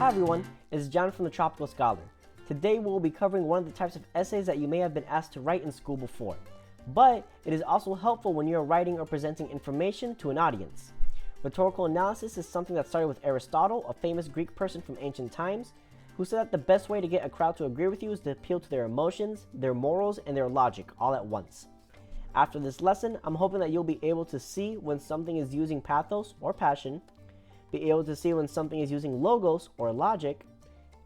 Hi everyone, it's John from the Tropical Scholar. Today we'll be covering one of the types of essays that you may have been asked to write in school before, but it is also helpful when you're writing or presenting information to an audience. Rhetorical analysis is something that started with Aristotle, a famous Greek person from ancient times, who said that the best way to get a crowd to agree with you is to appeal to their emotions, their morals, and their logic all at once. After this lesson, I'm hoping that you'll be able to see when something is using pathos or passion, be able to see when something is using logos or logic,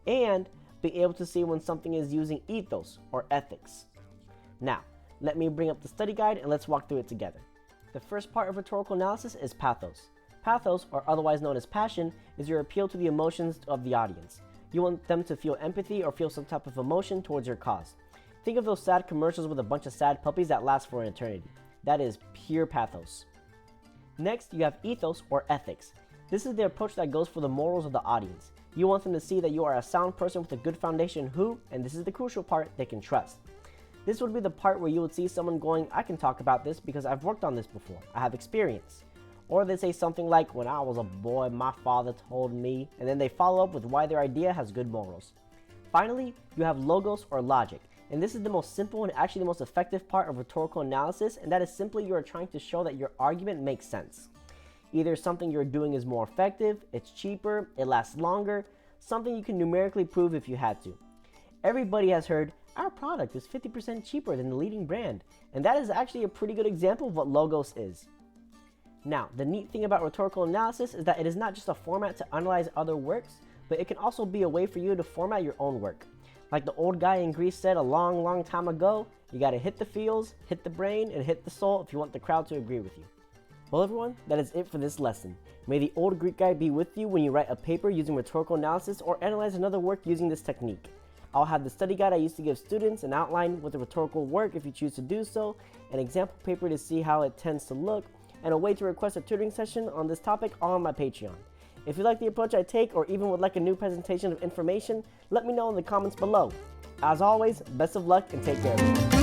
and be able to see when something is using ethos or ethics. Now, let me bring up the study guide and let's walk through it together. The first part of rhetorical analysis is pathos. Pathos, or otherwise known as passion, is your appeal to the emotions of the audience. You want them to feel empathy or feel some type of emotion towards your cause. Think of those sad commercials with a bunch of sad puppies that last for an eternity. That is pure pathos. Next, you have ethos or ethics. This is the approach that goes for the morals of the audience. You want them to see that you are a sound person with a good foundation who, and this is the crucial part, they can trust. This would be the part where you would see someone going, I can talk about this because I've worked on this before, I have experience. Or they say something like, when I was a boy, my father told me, and then they follow up with why their idea has good morals. Finally, you have logos or logic, and this is the most simple and actually the most effective part of rhetorical analysis, and that is simply you are trying to show that your argument makes sense. Either something you're doing is more effective, it's cheaper, it lasts longer, something you can numerically prove if you had to. Everybody has heard, our product is 50% cheaper than the leading brand, and that is actually a pretty good example of what logos is. Now, the neat thing about rhetorical analysis is that it is not just a format to analyze other works, but it can also be a way for you to format your own work. Like the old guy in Greece said a long time ago, you gotta hit the feels, hit the brain, and hit the soul if you want the crowd to agree with you. Well everyone, that is it for this lesson. May the old Greek guy be with you when you write a paper using rhetorical analysis or analyze another work using this technique. I'll have the study guide I used to give students, an outline with the rhetorical work if you choose to do so, an example paper to see how it tends to look, and a way to request a tutoring session on this topic all on my Patreon. If you like the approach I take or even would like a new presentation of information, let me know in the comments below. As always, best of luck and take care everyone.